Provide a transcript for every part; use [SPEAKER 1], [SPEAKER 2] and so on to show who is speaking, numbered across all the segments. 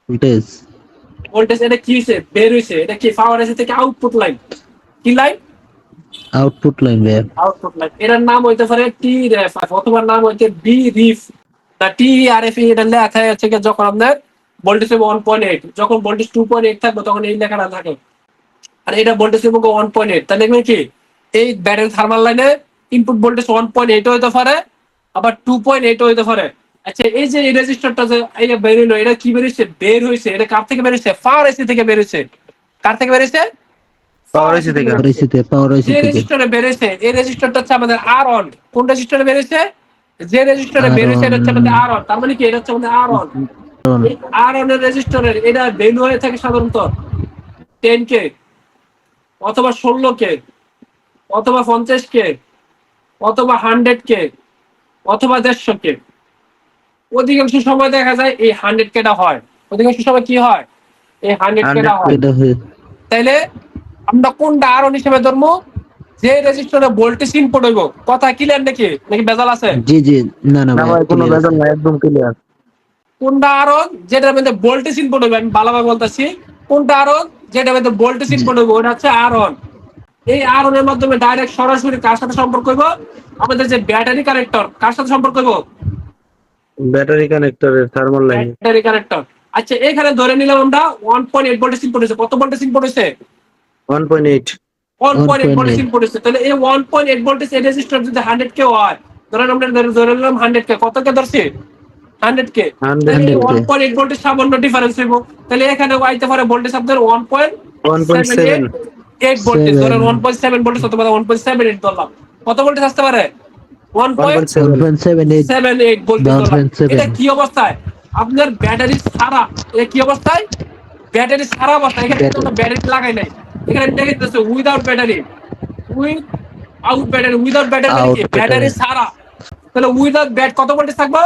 [SPEAKER 1] Voltage.
[SPEAKER 2] Voltage এটা কি হইছে বের হইছে, এটা কি পাওয়ার এসি থেকে আউটপুট লাইন, কি লাইন?
[SPEAKER 1] আউটপুট লাইন ভাইয়া।
[SPEAKER 2] Output line. এটার নাম হইতে পারে টি রেফ অথবা নাম হইতে বি রিফ। তা টি আর এফ এটা লেখা আছে যখন আপনার ভোল্টেজ হবে 1.8, যখন ভোল্টেজ 2.8 থাকবে তখন এই লেখাটা থাকে। আর এটা ভোল্টেজ হবে 1.8, তাহলে এখানে কি এই ব্যাটারি থার্মাল লাইনে ইনপুট ভোল্টেজ 1.8 হইতে পারে, আবার 2.8 হইতে পারে। আচ্ছা এই যে এই রেজিস্টারটা যে এই বের হইলো, এটা কি বের হইছে? বের হইছে এটা কার থেকে বের হইছে? পাওয়ার এসি থেকে বের হইছে। কার থেকে বের হইছে?
[SPEAKER 3] পাওয়ার
[SPEAKER 2] পাওয়ার
[SPEAKER 3] এসি
[SPEAKER 2] এসি থেকে
[SPEAKER 3] থেকে।
[SPEAKER 2] বের হইছে।
[SPEAKER 1] পাওয়ার আইসি
[SPEAKER 2] যে
[SPEAKER 1] থেকে।
[SPEAKER 2] রেজিস্টারে বের হইছে এই রেজিস্টারটা হচ্ছে আমাদের আর অন। কোন রেজিস্টারে বের হইছে? যে রেজিস্টারে
[SPEAKER 1] আর
[SPEAKER 2] বের হইছে
[SPEAKER 1] অন।
[SPEAKER 2] এটা হচ্ছে আমাদের আর অন। তার মানে কি এটা হচ্ছে আমাদের আর অন। এই আর অন এর রেজিস্টারের এটা ভ্যালু হয়ে থাকে সাধারণত 10K অথবা 16K অথবা 50K অথবা 100K অথবা 150K। অধিকাংশ সময় দেখা যায় এই 100K হয়। অধিকাংশ সময় কি হয়? এই 100K
[SPEAKER 3] 100
[SPEAKER 2] হয়।
[SPEAKER 1] এটা হয়ে
[SPEAKER 2] তাইলে আমরা কোনটা আর হিসেবে ধরবো? যে রেজিস্টারে ভোল্টেজ ইনপুট হইব। কথা ক্লিয়ার নাকি নাকি বেজাল আছে?
[SPEAKER 1] জি জি। না না
[SPEAKER 3] না
[SPEAKER 1] ভাইয়া
[SPEAKER 3] ভাই কোনো
[SPEAKER 1] ক্লিয়ার আছে।
[SPEAKER 3] বেদন নাই, একদম ক্লিয়ার।
[SPEAKER 2] কোনটা আর যেটার মধ্যে ভোল্টেজ ইনপুট হইবে, আমি ভালোভাবে বলতেছি। কোনটা আর যেটার মধ্যে ভোল্টেজ
[SPEAKER 1] জি
[SPEAKER 2] ইনপুট হইব ওটা হচ্ছে আর অন। এই আর এর মাধ্যমে ডাইরেক্ট সরাসরি কার সাথে সম্পর্ক হইব? আমাদের যে ব্যাটারি কানেক্টর কার সাথে সম্পর্ক হইব?
[SPEAKER 3] ব্যাটারি কানেক্টরের থার্মাল লাইন।
[SPEAKER 2] Battery connector. আচ্ছা এখানে ধরে নিলাম আমরা 1.8 ভোল্টেজ ইনপুট হইছে। কত ভোল্টেজ ইনপুট হইছে?
[SPEAKER 3] 1.8।
[SPEAKER 2] 1.8 ভোল্টেজ
[SPEAKER 1] 1.9।
[SPEAKER 2] ইনপুট হইছে। তাহলে এই 1.8 ভোল্টেজ এই রেজিস্টার যদি 100K হয়, ধরেন আমরা ধরে নিলাম 100K। কত কে ধরছি? 100K। তাহলে
[SPEAKER 3] 100
[SPEAKER 2] এই
[SPEAKER 1] 100K।
[SPEAKER 2] 1.8 ভোল্টেজ সামান্য ডিফারেন্স হইব। তাহলে এখানে আইতে পারে ভোল্টেজ আপনার
[SPEAKER 3] 1.7।
[SPEAKER 2] 1.78 ভোল্টেজ, ধরেন
[SPEAKER 1] 7।
[SPEAKER 2] 1.7 ভোল্টেজ অথবা 1.78 ধরলাম। কত ভোল্টেজ আসতে পারে?
[SPEAKER 3] 1.7।
[SPEAKER 1] 1.78।
[SPEAKER 2] 1.78 ভোল্টেজ ধরলাম। এটা
[SPEAKER 1] 1.7।
[SPEAKER 2] কি অবস্থায়? আপনার ব্যাটারি ছাড়া। এটা কি অবস্থায়? ব্যাটারি ছাড়া অবস্থা। এখানে কিন্তু আমরা ব্যাটারি লাগাই নাই। এখানে দেখাইতেছে without battery. With out battery. Without battery মানে কি?
[SPEAKER 1] Out
[SPEAKER 2] battery
[SPEAKER 1] battery.
[SPEAKER 2] ছাড়া। তাহলে উইদাউট ব্যাট কত ভোল্টেজ থাকবে?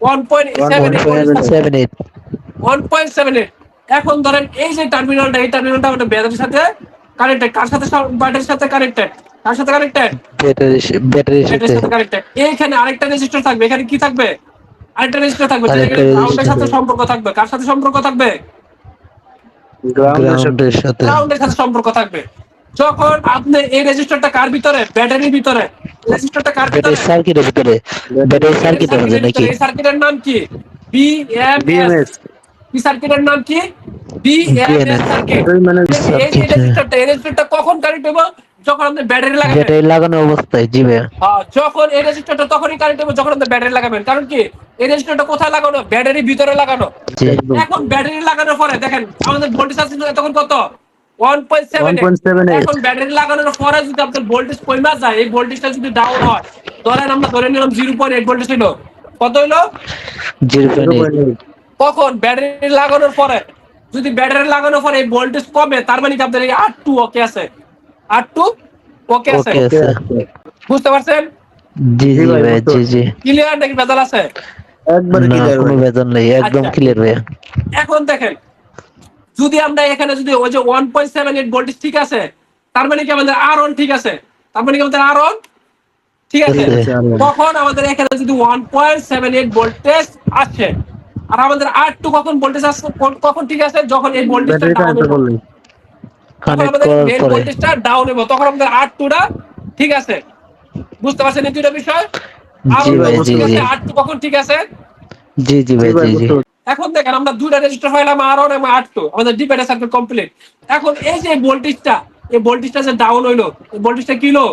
[SPEAKER 2] 1.78 ভোল্টেজ থাকবে।
[SPEAKER 1] 1.78।
[SPEAKER 2] 1.78। এখন ধরেন এই যে টার্মিনালটা, এই টার্মিনালটা আমাদের ব্যাটারির সাথে কানেক্টেড। কার সাথে? ব্যাটারির সাথে কানেক্টেড। কার সাথে কানেক্টেড?
[SPEAKER 1] ব্যাটারির
[SPEAKER 2] ব্যাটারির
[SPEAKER 1] সাথে।
[SPEAKER 2] সাথে কানেক্টেড। এইখানে আরেকটা রেজিস্টার থাকবে। এখানে কি থাকবে? আরেকটা রেজিস্টার থাকবে যেটা
[SPEAKER 1] আরেকটা
[SPEAKER 2] এখানে গ্রাউন্ডের
[SPEAKER 1] রেজিস্টার।
[SPEAKER 2] সাথে সম্পর্ক থাকবে। কার সাথে সম্পর্ক থাকবে?
[SPEAKER 3] গ্রাউন্ডের সাথে।
[SPEAKER 1] গ্রাউন্ডের সাথে।
[SPEAKER 2] গ্রাউন্ডের সাথে সম্পর্ক থাকবে। যখন আপনি এই রেজিস্টারটা কার ভিতরে? ব্যাটারির ভিতরে। রেজিস্টারটা কার
[SPEAKER 1] ব্যাটারি
[SPEAKER 2] ভিতরে?
[SPEAKER 1] সার্কিটের ভিতরে।
[SPEAKER 3] ব্যাটারি
[SPEAKER 1] ব্যাটারি
[SPEAKER 2] ব্যাটারি
[SPEAKER 1] সার্কিটের মধ্যে
[SPEAKER 2] সার্কিটের
[SPEAKER 1] নাকি?
[SPEAKER 2] ভিতরে। এই সার্কিটের নাম কি? বিএমএস।
[SPEAKER 3] বিএমএস।
[SPEAKER 2] কি সার্কিটের নাম কি? BMS
[SPEAKER 1] BMS.
[SPEAKER 2] সার্কিট।
[SPEAKER 3] ব্যাটারি মানে
[SPEAKER 2] এই যে
[SPEAKER 1] সার্কিট।
[SPEAKER 2] রেজিস্টারটা, এই রেজিস্টারটা কখন কানেক্ট হবে? যখন আপনি ব্যাটারি লাগাবেন।
[SPEAKER 1] ব্যাটারি লাগানো অবস্থায়। জি ভাইয়া।
[SPEAKER 2] হ্যাঁ, যখন এই রেজিস্টারটা তখনই কানেক্ট হবে যখন আপনি ব্যাটারি লাগাবেন। কারণ কি এই রেজিস্টারটা কোথায় লাগানো? ব্যাটারির ভিতরে লাগানো।
[SPEAKER 1] জি।
[SPEAKER 3] একদম
[SPEAKER 2] এখন ব্যাটারি লাগানোর পরে দেখেন আমাদের ভোল্টেজ আছে তখন কত? 1.78।
[SPEAKER 3] 1.78।
[SPEAKER 2] এখন ব্যাটারি লাগানোর পরে যদি আপনার ভোল্টেজ কমে যায়, এই ভোল্টেজটা যদি ডাউন হয়, ধরেন আমরা ধরে নিলাম 0.8 ভোল্টেজ হইলো। কত হইলো?
[SPEAKER 1] 0.8।
[SPEAKER 3] 0.8।
[SPEAKER 2] কখন? ব্যাটারি লাগানোর পরে। যদি ব্যাটারি লাগানোর পরে এই ভোল্টেজ কমে, তার মানে কি আপনার এই R2 ওকে আছে। R2 ওকে আছে।
[SPEAKER 1] ওকে
[SPEAKER 3] ওকে
[SPEAKER 1] আছে।
[SPEAKER 3] আছে।
[SPEAKER 2] বুঝতে পারছেন?
[SPEAKER 1] জি
[SPEAKER 3] জি
[SPEAKER 1] জি
[SPEAKER 3] ভাই
[SPEAKER 1] ভাইয়া
[SPEAKER 3] বুঝতে
[SPEAKER 1] জি জি।
[SPEAKER 3] পারছি।
[SPEAKER 2] ক্লিয়ার নাকি ভেজাল আছে?
[SPEAKER 3] একবারে
[SPEAKER 1] না
[SPEAKER 3] ক্লিয়ার
[SPEAKER 1] কোনো
[SPEAKER 3] ভাই।
[SPEAKER 1] বেতন নেই, একদম
[SPEAKER 2] আচ্ছা
[SPEAKER 1] ক্লিয়ার ভাইয়া।
[SPEAKER 2] এখন দেখেন, যদি আমরা এখানে যদি ওই যে 1.78 ভোল্টেজ ঠিক আছে, তার মানে কি আমাদের আর অন ঠিক আছে। তার মানে কি আমাদের আর অন ঠিক আছে।
[SPEAKER 3] ঠিক আছে আল্লাহ।
[SPEAKER 2] তখন আমাদের এখানে যদি 1.78 ভোল্টেজ আসে, আর আমাদের R2 কখন ভোল্টেজ আসছে? কখন ঠিক আছে? যখন এই ভোল্টেজটা
[SPEAKER 3] ব্যাটারি
[SPEAKER 2] ডাউন
[SPEAKER 3] কানেক্ট
[SPEAKER 2] হইব।
[SPEAKER 3] করলেই।
[SPEAKER 2] যখন
[SPEAKER 1] কানেক্ট
[SPEAKER 2] আমাদের
[SPEAKER 1] করার
[SPEAKER 2] মেন
[SPEAKER 1] পরে।
[SPEAKER 2] ভোল্টেজটা ডাউন হইব তখন আমাদের R2টা ঠিক আছে। বুঝতে পারছেন এই দুইটা বিষয়? আর
[SPEAKER 1] জি
[SPEAKER 3] জি
[SPEAKER 2] অন
[SPEAKER 3] ভাই
[SPEAKER 1] ভাইয়া
[SPEAKER 2] কখন
[SPEAKER 1] জি
[SPEAKER 3] বুঝতে
[SPEAKER 2] ঠিক
[SPEAKER 1] জি।
[SPEAKER 2] আছে?
[SPEAKER 3] পারছি।
[SPEAKER 2] R2 কখন ঠিক আছে?
[SPEAKER 1] জি জি
[SPEAKER 3] জি
[SPEAKER 1] ভাই
[SPEAKER 3] ভাই
[SPEAKER 1] জি জি।
[SPEAKER 3] বুঝতে পারছি।
[SPEAKER 2] এখন দেখেন আমরা দুইটা রেজিস্টার ফাইলাম আর1 এবং আর2, আমাদের ডিভাইডার সার্কিট কমপ্লিট। এখন এই যে ভোল্টেজটা, এই ভোল্টেজটা যে ডাউন হইলো, এই ভোল্টেজটা কি হলো?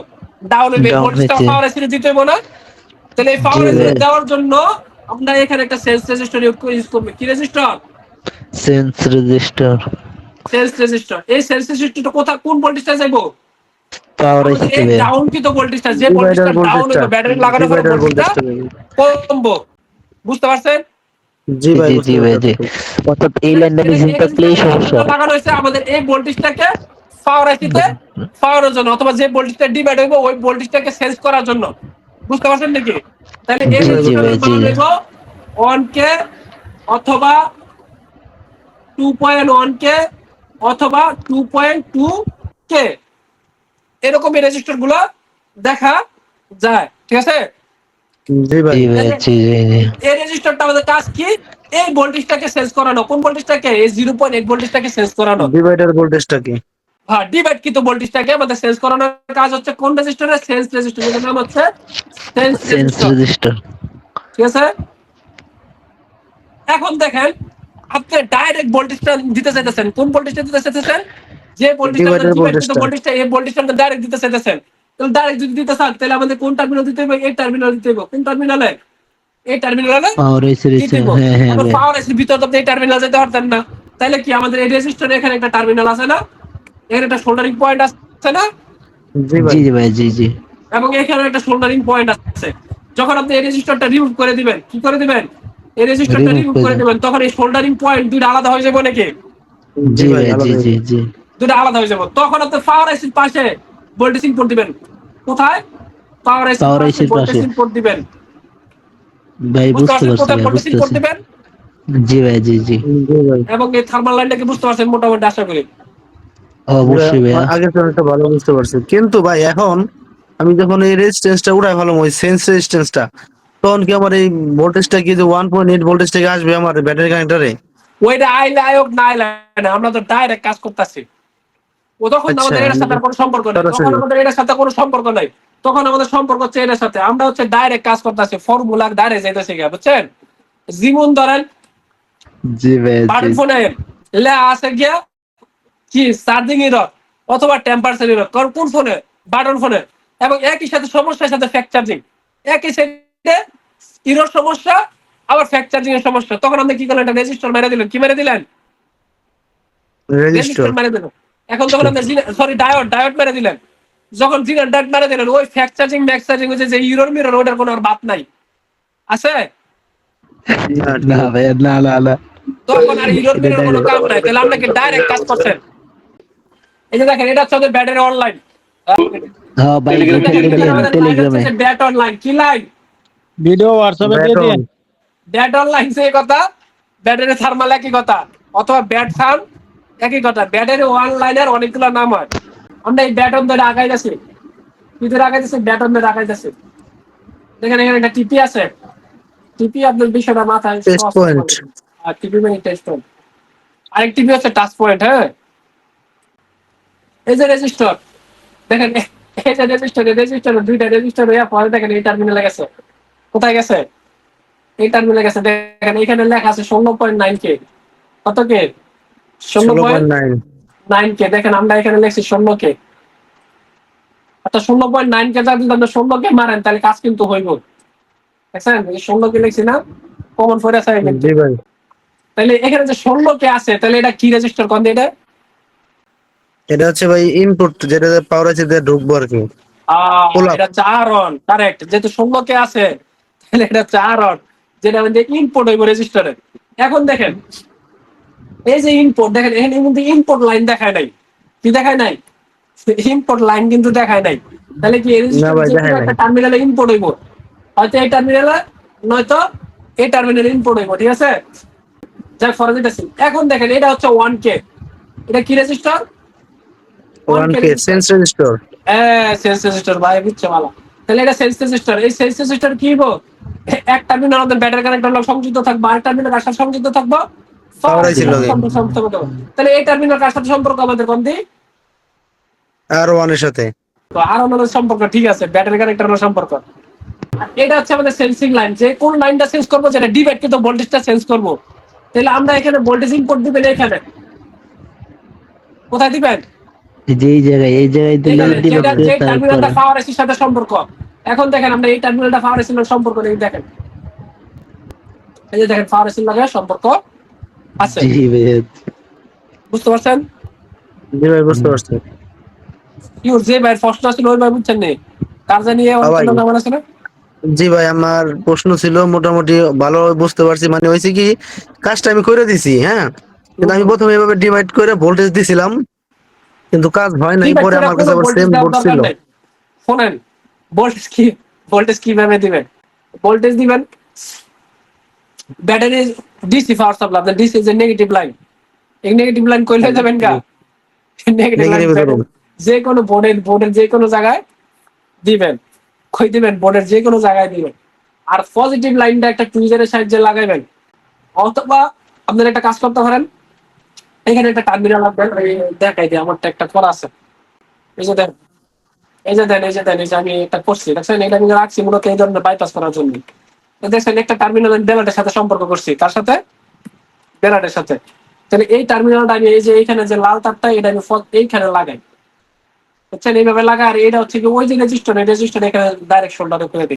[SPEAKER 2] ডাউন হইলো। এই
[SPEAKER 1] ডাউন
[SPEAKER 2] ভোল্টেজটা
[SPEAKER 1] হয়েছে।
[SPEAKER 2] পাওয়ার এসিতে দিতে হইব না? তাহলে এই
[SPEAKER 1] জি
[SPEAKER 2] পাওয়ার এসিতে
[SPEAKER 1] ভাই।
[SPEAKER 2] দেওয়ার জন্য আমরা এখানে একটা সেন্স রেজিস্টার ইউজ করব। কি register?
[SPEAKER 1] Sense register.
[SPEAKER 2] Sense register. এই সেন্স রেজিস্টারটা কোথায় কোন ভোল্টেজটা যাইবো?
[SPEAKER 1] পাওয়ার
[SPEAKER 2] আমাদের
[SPEAKER 1] এসিতে
[SPEAKER 2] এই
[SPEAKER 1] ভাইয়া।
[SPEAKER 2] ডাউনকৃত ভোল্টেজটা, যে
[SPEAKER 3] ডিভাইডার
[SPEAKER 2] ভোল্টেজটা ডাউন
[SPEAKER 3] ভোল্টেজটা।
[SPEAKER 2] হইব ব্যাটারি লাগানোর পরে
[SPEAKER 3] ডিভাইডার
[SPEAKER 2] ভোল্টেজটা
[SPEAKER 3] ভোল্টেজটা।
[SPEAKER 2] কমবো। বুঝতে পারছেন?
[SPEAKER 3] জি
[SPEAKER 1] জি
[SPEAKER 3] ভাই
[SPEAKER 1] জি জি
[SPEAKER 3] বুঝতে
[SPEAKER 1] ভাই
[SPEAKER 3] পারছি
[SPEAKER 1] জি।
[SPEAKER 3] আপনি।
[SPEAKER 1] অর্থাৎ এই লাইনটা
[SPEAKER 2] এই
[SPEAKER 1] মিসিং থাকলে এই
[SPEAKER 2] রেজিস্টারটা কিসের
[SPEAKER 1] সমস্যা।
[SPEAKER 2] জন্য লাগানো হয়েছে? আমাদের এই ভোল্টেজটাকে পাওয়ার আইসিতে পাওয়ারের জন্য, অথবা যে ভোল্টেজটা ডিভাইড হইব ওই ভোল্টেজটাকে সেন্স করার জন্য। বুঝতে পারছেন নাকি? তাহলে এই
[SPEAKER 1] জি জি
[SPEAKER 2] রেজিস্টারটা
[SPEAKER 1] ভাই জি
[SPEAKER 2] বানানো
[SPEAKER 1] জি।
[SPEAKER 2] হইব 1K অথবা 2.1K অথবা 2.2K। এরকম এই রেজিস্টার গুলো দেখা যায়। ঠিক আছে?
[SPEAKER 3] জি ভাই।
[SPEAKER 1] জি ভাই
[SPEAKER 2] তাহলে
[SPEAKER 1] জি জি জি।
[SPEAKER 2] এই রেজিস্টারটা আমাদের কাজ কি? এই ভোল্টেজটাকে সেন্স করানো, কোন ভোল্টেজটাকে? এই 0.8 ভোল্টেজটাকে সেন্স করানো।
[SPEAKER 3] ডিভাইডার ভোল্টেজটা কি?
[SPEAKER 2] হ্যাঁ, ডিভাইড কিন্তু ভোল্টেজটাকে আমাদের সেন্স করানোর কাজ হচ্ছে কোন রেজিস্টরের? সেন্স রেজিস্টর, যেটার নাম হচ্ছে সেন্স
[SPEAKER 1] সেন্স
[SPEAKER 2] রেজিস্টর।
[SPEAKER 1] রেজিস্টার।
[SPEAKER 2] ঠিক আছে? এখন দেখেন, আপনি ডাইরেক্ট ভোল্টেজটা দিতে চাইতেছেন, কোন ভোল্টেজটা দিতে চাইতেছেন? যে ভোল্টেজটা আপনার
[SPEAKER 3] ডিভাইডার
[SPEAKER 2] ডিভাইড কিন্তু
[SPEAKER 3] ভোল্টেজটা।
[SPEAKER 2] ভোল্টেজটা, এই ভোল্টেজটা আপনি ডাইরেক্ট দিতে চাইতেছেন। তাহলে ডাইরেক্ট যদি দিতে চান, তাহলে আমাদের কোন টার্মিনাল দিতে হবে? এই টার্মিনাল দিতে হবে। কোন টার্মিনালে? এই টার্মিনালে
[SPEAKER 1] পাওয়ার এসে
[SPEAKER 2] দিতে হবে।
[SPEAKER 1] হ্যাঁ হ্যাঁ
[SPEAKER 2] এখন
[SPEAKER 1] ভাই।
[SPEAKER 2] পাওয়ার এসির ভিতর তো আপনি এই টার্মিনাল যেতে পারতেন না। তাহলে কি আমাদের এই রেজিস্টরে এখানে একটা টার্মিনাল আছে না? এখানে একটা সোল্ডারিং পয়েন্ট আছে না?
[SPEAKER 3] জি
[SPEAKER 1] জি
[SPEAKER 3] ভাই।
[SPEAKER 1] জি ভাই, জি জি।
[SPEAKER 2] এবং এখানে একটা সোল্ডারিং পয়েন্ট আছে। যখন আপনি এই রেজিস্টারটা রিমুভ করে দিবেন, কি করে দিবেন? এই রেজিস্টারটা
[SPEAKER 1] রিমুভ
[SPEAKER 2] রিমুভ
[SPEAKER 1] করে
[SPEAKER 2] করে
[SPEAKER 1] দেন।
[SPEAKER 2] দিবেন, তখন এই সোল্ডারিং পয়েন্ট দুইটা আলাদা হয়ে যাবে নাকি?
[SPEAKER 3] জি
[SPEAKER 1] জি
[SPEAKER 3] ভাই,
[SPEAKER 1] ভাই, জি
[SPEAKER 3] আলাদা হয়ে
[SPEAKER 1] জি
[SPEAKER 3] যাবে।
[SPEAKER 1] জি।
[SPEAKER 2] দুইটা আলাদা হয়ে যাবে। তখন আপনি পাওয়ার আইসির পাশে ভোল্টেজ ইনপুট দিবেন। কোথায়? পাওয়ার আইসির
[SPEAKER 1] পাওয়ার
[SPEAKER 2] পাশে
[SPEAKER 1] এসির
[SPEAKER 2] ভোল্টেজ
[SPEAKER 1] পাশে।
[SPEAKER 2] ইনপুট দিবেন।
[SPEAKER 1] ভাই
[SPEAKER 2] বুঝতে
[SPEAKER 1] বুঝতে
[SPEAKER 2] পারছেন
[SPEAKER 1] পারছি
[SPEAKER 2] কোথায়
[SPEAKER 1] ভাই,
[SPEAKER 2] ভোল্টেজ
[SPEAKER 1] বুঝতে
[SPEAKER 2] ইনপুট
[SPEAKER 1] পারছি।
[SPEAKER 2] দিবেন?
[SPEAKER 1] জি ভাই, জি জি।
[SPEAKER 3] জি ভাই।
[SPEAKER 2] এবং এই থার্মাল লাইনটাকে বুঝতে পারছেন মোটামুটি, আশা করি।
[SPEAKER 3] জি ভাই,
[SPEAKER 1] অবশ্যই ভাইয়া।
[SPEAKER 3] আগে তো একটা ভালো বুঝতে পারছি, কিন্তু ভাই এখন আমি যখন এই রেজিস্ট্যান্সটা উঠাই ফেলাম, ওই সেন্স রেজিস্ট্যান্সটা, তখন কি আমার এই ভোল্টেজটা কি যে 1.8 ভোল্টেজ থেকে আসবে আমার ব্যাটারি কানেক্টরে?
[SPEAKER 2] ওইটা আইলে আয়োগ না আইলে না, আমরা তো ডাইরেক্ট কাজ করতেছি। ও তখন
[SPEAKER 3] আচ্ছা,
[SPEAKER 2] আমাদের এটার
[SPEAKER 3] আমি
[SPEAKER 2] সাথে আর কোনো সম্পর্ক নেই, তখন
[SPEAKER 3] সরাসরি।
[SPEAKER 2] আমাদের এটার সাথে কোনো সম্পর্ক নাই। তখন আমাদের সম্পর্ক হচ্ছে এটার সাথে, আমরা হচ্ছে ডাইরেক্ট কাজ করতেছি, ফর্মুলা ডাইরেক্ট যাইতেছি গিয়া, বুঝছেন? যেমন ধরেন
[SPEAKER 1] জি ভাই, জি।
[SPEAKER 2] বাটন ফোনে লে আছে গিয়া কি চার্জিং এরর অথবা টেম্পারেচার এরর, কারণ কোন ফোনে? বাটন ফোনে। এবং একই সাথে সমস্যার সাথে ফ্যাক্ট চার্জিং, একই সাথে এরর সমস্যা, আবার ফ্যাক্ট চার্জিং এর সমস্যা। তখন আপনি কি করলেন? একটা রেজিস্টার মেরে দিলেন। কি মেরে দিলেন?
[SPEAKER 3] রেজিস্টর।
[SPEAKER 2] রেজিস্টার মেরে দিলেন। এখন যখন আপনি সরি ডায়োড ডায়োড মেরে দিলেন, যখন জিনার ডায়োড মেরে দিলেন, ওই ফ্যাক্ট চার্জিং ম্যাক্স চার্জিং হচ্ছে যে ইরর মিরর, ওটার কোনো আর বাদ নাই, আছে?
[SPEAKER 3] না,
[SPEAKER 1] না
[SPEAKER 3] ঠিক আছে।
[SPEAKER 1] ভাইয়া, না না না।
[SPEAKER 2] তখন আর ইরর
[SPEAKER 1] এটা
[SPEAKER 2] মিরর কোনো
[SPEAKER 1] ডাইরেক্ট।
[SPEAKER 2] কাম নাই। তাহলে আপনাকে ডাইরেক্ট কাজ করছেন। এই যে দেখেন, এটা হচ্ছে আমাদের ব্যাটারি অনলাইন।
[SPEAKER 1] হ্যাঁ ভাই, ওখানে দিয়ে
[SPEAKER 2] আমাদের লাইন হচ্ছে
[SPEAKER 1] টেলিগ্রামে।
[SPEAKER 2] যে ব্যাট অনলাইন। কি লাইন?
[SPEAKER 4] ভিডিও হোয়াটসঅ্যাপে দিয়ে
[SPEAKER 3] ব্যাটন।
[SPEAKER 4] দিন।
[SPEAKER 2] ব্যাট অনলাইন সেই কথা, ব্যাটারি থার্মাল একই কথা, অথবা ব্যাট থার্ম একই কথা। ব্যাটারি অনলাইনের অনেকগুলো নাম হয়। আমরা এই ব্যাট অন ধরে আগাই যাচ্ছি, কি ধরে আগাই যাচ্ছি? ব্যাট অন ধরে আগাই যাচ্ছি। দেখেন এখানে একটা টিপি আছে, টিপি আপনার বিষয়টা মাথায়
[SPEAKER 3] টেস্ট
[SPEAKER 2] সহজ করে
[SPEAKER 3] পয়েন্ট।
[SPEAKER 2] বলবেন। আর টিপি মানে টেস্ট পয়েন্ট। আরেক টিপি হচ্ছে টাচ পয়েন্ট। হ্যাঁ, এই যে রেজিস্টার, দেখেন এই যে রেজিস্টার দুইটা রেজিস্টার হইয়া পরে দেখেন এই টার্মিনালে গেছে। কোথায় গেছে? এই টার্মিনালে গেছে। দেখেন এখানে লেখা আছে 16.9 কে। কত কে?
[SPEAKER 3] 16.9।
[SPEAKER 2] 16.9 কে। দেখেন আমরা এখানে লিখছি 16 কে। অর্থাৎ 16.9 কে যদি আপনি 16 কে মারেন, তাহলে কাজ কিন্তু হইব। দেখছেন এই 16 কে লিখছি না? কমন ফোর আছে কিন্তু।
[SPEAKER 3] জি ভাই।
[SPEAKER 2] তাহলে এখানে যে 16 কে আছে, তাহলে এটা কি রেজিস্টার কোন দিয়ে? এটা
[SPEAKER 3] এটা হচ্ছে ভাই ইনপুট, যেটা পাওয়ার আছে দিয়ে ঢুকবো আর কি। Pull up.
[SPEAKER 2] এটা 4 অন, কারেক্ট। যেহেতু 16 কে আছে, তাহলে এটা 4 অন, যেটা আমাদের ইনপুট হইব রেজিস্টারে। এখন দেখেন এই যে ইনপুট, দেখেন এখানে কিন্তু ইনপুট লাইন দেখায় নাই। কি দেখায় নাই? ইনপুট লাইন কিন্তু দেখায় নাই। তাহলে কি এই
[SPEAKER 3] না
[SPEAKER 2] রেজিস্টার
[SPEAKER 3] ভাই,
[SPEAKER 2] যে
[SPEAKER 3] দেখাই
[SPEAKER 2] কোনো
[SPEAKER 3] নাই।
[SPEAKER 2] একটা টার্মিনালে ইনপুট হইব, হয়তো এই টার্মিনালে, নয়তো এই টার্মিনালে ইনপুট হইব। ঠিক আছে, যাই ফর দিতেছি। এখন দেখেন এটা হচ্ছে 1 কে। এটা কি রেজিস্টার? 1 কে
[SPEAKER 3] 1K
[SPEAKER 2] রেজিস্টার।
[SPEAKER 3] Sense resistor.
[SPEAKER 2] হ্যাঁ, সেন্স রেজিস্টার ভাই, বুঝছো ভালো। তাহলে এটা সেন্স রেজিস্টার। এই সেন্স রেজিস্টার কি হইব? এক টার্মিনাল আমাদের ব্যাটারি কানেক্টর সংযুক্ত থাকবে, আর টার্মিনাল কার সাথে সংযুক্ত থাকবে?
[SPEAKER 3] পাওয়ার
[SPEAKER 2] পাওয়ার
[SPEAKER 3] আইসির লগে।
[SPEAKER 2] সম্পর্ক। তাহলে এই টার্মিনাল কার সাথে সম্পর্ক আমাদের? কোন দিক?
[SPEAKER 3] আর ওয়ানের সাথে।
[SPEAKER 2] তো আর অন্যান্য সম্পর্ক, ঠিক আছে, ব্যাটারি কানেক্টরের সম্পর্ক। আর এটা হচ্ছে আমাদের সেন্সিং লাইন, যে কোন লাইনটা সেন্স করবো, যেটা ডিভাইড কিন্তু ভোল্টেজটা সেন্স করবো। তাহলে আমরা এখানে ভোল্টেজ ইনপুট দিবেন এখানে। কোথায় দিবেন?
[SPEAKER 1] যে এই জায়গায় দিলে
[SPEAKER 2] এখানে,
[SPEAKER 1] ডিভাইড
[SPEAKER 2] যেটা
[SPEAKER 1] করে
[SPEAKER 2] যে
[SPEAKER 1] তারপরে।
[SPEAKER 2] টার্মিনালটা পাওয়ার এসির সাথে সম্পর্ক। এখন দেখেন আমরা এই টার্মিনালটা পাওয়ার এসির সম্পর্ক নেই, দেখেন এই যে দেখেন পাওয়ার এসির লগে সম্পর্ক আছে।
[SPEAKER 1] জি ভাইয়া।
[SPEAKER 2] বুঝতে পারছেন?
[SPEAKER 3] জি ভাই, বুঝতে পারছি।
[SPEAKER 2] ইউর যে ভাই প্রশ্ন ছিল ওই ভাই বুঝছেন নি? কার জানি
[SPEAKER 3] হ্যাঁ ভাই।
[SPEAKER 2] অনেক নাম আছে না?
[SPEAKER 3] জি ভাই, আমার প্রশ্ন ছিল মোটামুটি ভালো বুঝতে পারছি, মানে হয়েছে কি, কাজটা আমি করে দিছি, হ্যাঁ, কিন্তু আমি প্রথমে এভাবে ডিভাইড করে ভোল্টেজ দিছিলাম, কিন্তু কাজ হয় নাই,
[SPEAKER 2] ডিভাইড
[SPEAKER 3] পরে
[SPEAKER 2] করে
[SPEAKER 3] আমার
[SPEAKER 2] কোনো
[SPEAKER 3] কাছে আবার
[SPEAKER 2] ভোল্টেজ
[SPEAKER 3] সেম
[SPEAKER 2] দেওয়ার
[SPEAKER 3] বোর্ড
[SPEAKER 2] দরকার
[SPEAKER 3] ছিল।
[SPEAKER 2] নেই। শোনেন, ভোল্টেজ কি, ভোল্টেজ কিভাবে দিবেন? ভোল্টেজ দিবেন ব্যাটারি ডিসি পাওয়ার সাপ্লাই, আপনার ডিসি যে নেগেটিভ লাইন, এই নেগেটিভ লাইন কইলে যাবেন গা, নেগেটিভ লাইন
[SPEAKER 3] নেগেটিভ ধরুন।
[SPEAKER 2] যে কোনো বোর্ডের যে কোনো জায়গায় দিবেন। কই দিবেন? বোর্ডের যে কোনো জায়গায় দিবেন। আর পজিটিভ লাইনটা একটা টুইজারের সাহায্যে লাগাইবেন। অথবা আপনারা একটা কাজ করতে পারেন, এখানে একটা টার্মিনাল রাখবেন, দেখাই দিই আমারটা একটা করা আছে। এই যে দেন, এই যে দেন, এই যে দেন, এই যে আমি একটা করছি দেখছেন, এটা আমি রাখছি মূলত এই ধরনের বাইপাস করার জন্য। দেখছেন একটা টার্মিনাল বেলাটের সাথে সম্পর্ক করছি, কার সাথে? বেলাটের সাথে। তাহলে এই টার্মিনালটা আমি এই যে এইখানে যে লাল তারটা এটা আমি এইখানে লাগাই, বুঝছেন, এইভাবে লাগা। আর এটা হচ্ছে কি ওই যে রেজিস্টার, এই রেজিস্টার এখানে ডাইরেক্ট শোল্ডারে করে দিই।